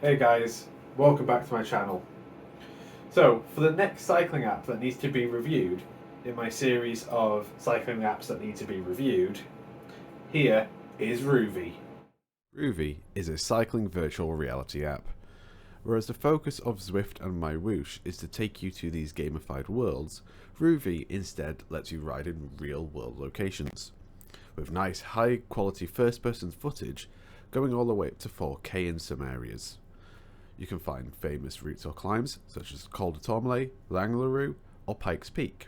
Hey guys, welcome back to my channel. So, for the next cycling app that needs to be reviewed in my series of cycling apps that need to be reviewed, here is Rouvy. Rouvy is a cycling virtual reality app. Whereas the focus of Zwift and My Whoosh is to take you to these gamified worlds, Rouvy instead lets you ride in real world locations, with nice high quality first person footage going all the way up to 4K in some areas. You can find famous routes or climbs such as Col de Tourmalet, Langlarue or Pikes Peak.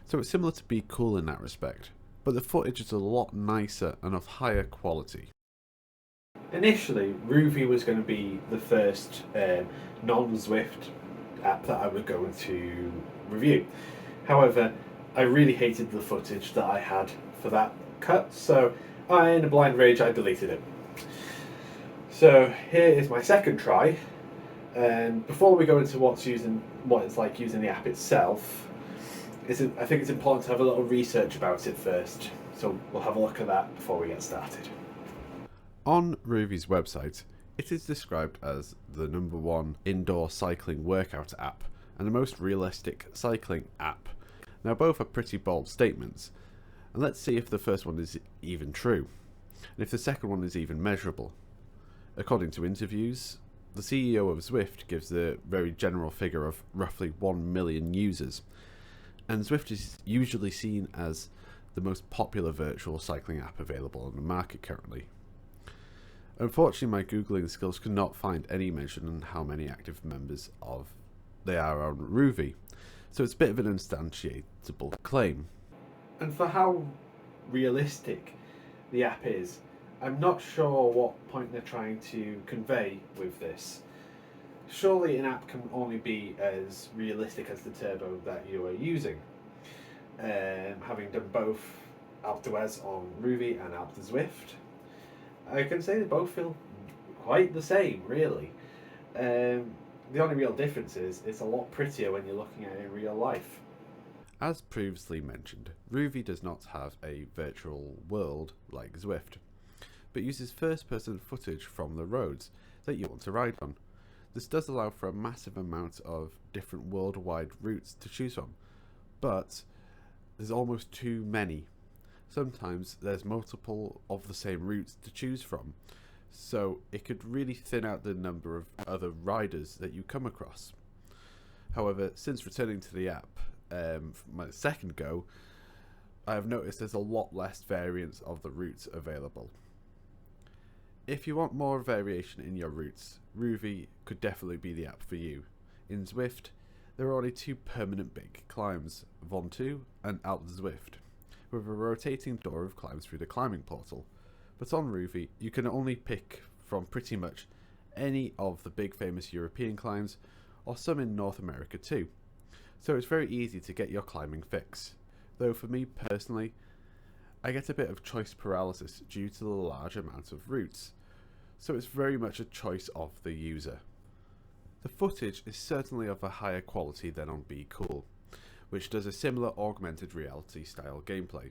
So it's similar to Be Cool in that respect, but the footage is a lot nicer and of higher quality. Initially, Rouvy was going to be the first non-Zwift app that I was going to review. However, I really hated the footage that I had for that cut, so in a blind rage I deleted it. So here is my second try, and before we go into what it's like using the app itself, I think it's important to have a little research about it first. So we'll have a look at that before we get started. On Rouvy's website, it is described as the #1 indoor cycling workout app and the most realistic cycling app. Now both are pretty bold statements, and let's see if the first one is even true, and if the second one is even measurable. According to interviews, the CEO of Zwift gives the very general figure of roughly 1 million users, and Zwift is usually seen as the most popular virtual cycling app available on the market currently. Unfortunately, my Googling skills could not find any mention on how many active members there are on Rouvy, so it's a bit of an unsubstantiatable claim. And for how realistic the app is, I'm not sure what point they're trying to convey with this. Surely an app can only be as realistic as the turbo that you are using. Having done both Alpe d'Huez on Rouvy and Alpe Zwift, I can say they both feel quite the same, really. The only real difference is it's a lot prettier when you're looking at it in real life. As previously mentioned, Rouvy does not have a virtual world like Zwift, but uses first-person footage from the roads that you want to ride on. This does allow for a massive amount of different worldwide routes to choose from, but there's almost too many. Sometimes there's multiple of the same routes to choose from, so it could really thin out the number of other riders that you come across. However, since returning to the app for my second go, I have noticed there's a lot less variance of the routes available. If you want more variation in your routes, Rouvy could definitely be the app for you. In Zwift, there are only 2 permanent big climbs, Ventoux and Alpe Zwift, with a rotating door of climbs through the climbing portal. But on Rouvy, you can only pick from pretty much any of the big famous European climbs, or some in North America too. So it's very easy to get your climbing fix. Though for me personally, I get a bit of choice paralysis due to the large amount of routes, so it's very much a choice of the user. The footage is certainly of a higher quality than on Be Cool, which does a similar augmented reality style gameplay.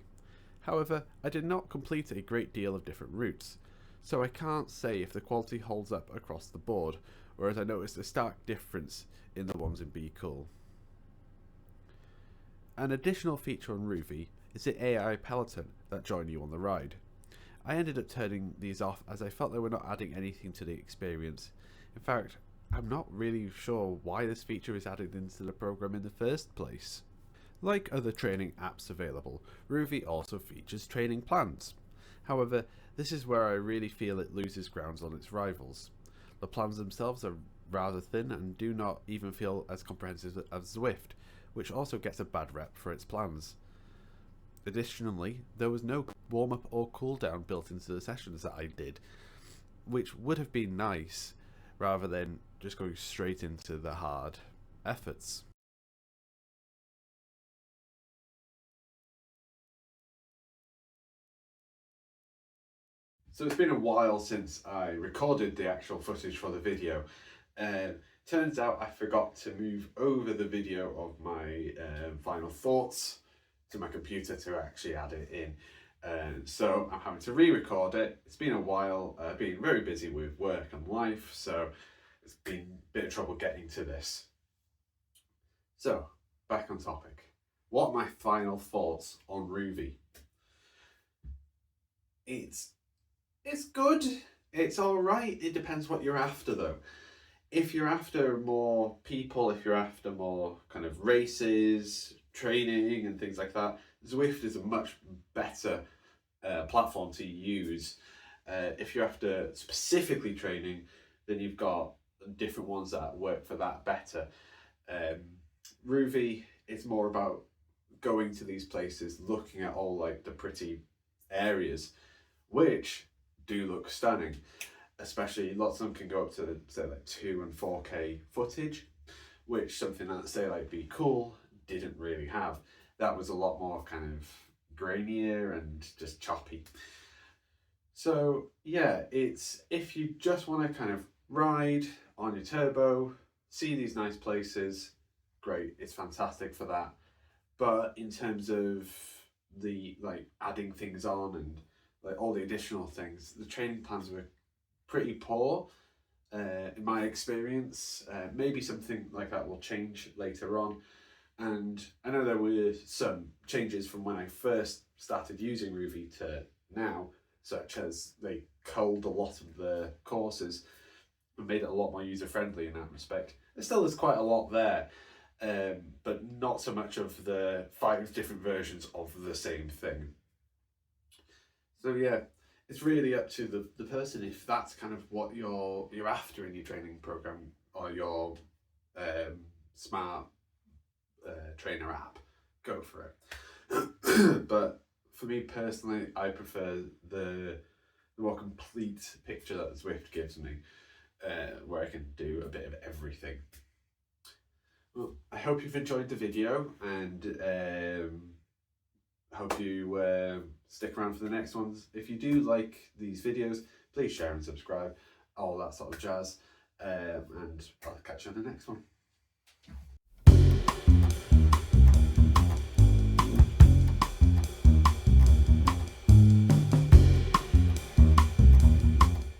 However, I did not complete a great deal of different routes, so I can't say if the quality holds up across the board, whereas I noticed a stark difference in the ones in Be Cool. An additional feature on Rouvy is the AI peloton that join you on the ride. I ended up turning these off as I felt they were not adding anything to the experience. In fact, I'm not really sure why this feature is added into the program in the first place. Like other training apps available, Rouvy also features training plans. However, this is where I really feel it loses grounds on its rivals. The plans themselves are rather thin and do not even feel as comprehensive as Zwift, which also gets a bad rep for its plans. Additionally, there was no warm-up or cool-down built into the sessions that I did, which would have been nice, rather than just going straight into the hard efforts. So it's been a while since I recorded the actual footage for the video. Turns out I forgot to move over the video of my final thoughts to my computer to actually add it in. So I'm having to re-record it. It's been a while. I've been very busy with work and life, so it's been a bit of trouble getting to this. So, back on topic. What are my final thoughts on Rouvy? It's good. It's all right. It depends what you're after, though. If you're after more people, if you're after more kind of races, training, and things like that, Zwift is a much better platform to use. If you're after specifically training, then you've got different ones that work for that better. Rouvy is more about going to these places, looking at all like the pretty areas, which do look stunning. Especially lots of them can go up to say like 2 and 4K footage, which something that say like Be Cool didn't really have. That was a lot more kind of grainier and just choppy. So yeah, it's if you just want to kind of ride on your turbo, see these nice places, great, it's fantastic for that. But in terms of the like adding things on and like all the additional things, the training plans were pretty poor in my experience. Maybe something like that will change later on. And I know there were some changes from when I first started using Rouvy to now, such as they culled a lot of the courses and made it a lot more user-friendly in that respect. There still is quite a lot there, but not so much of the 5 different versions of the same thing. So yeah, it's really up to the person if that's kind of what you're after in your training program or your smart trainer app. Go for it. But for me personally, I prefer the more complete picture that Zwift gives me, where I can do a bit of everything. Well, I hope you've enjoyed the video, and hope you stick around for the next ones. If you do like these videos, please share and subscribe, all that sort of jazz, and I'll catch you on the next one.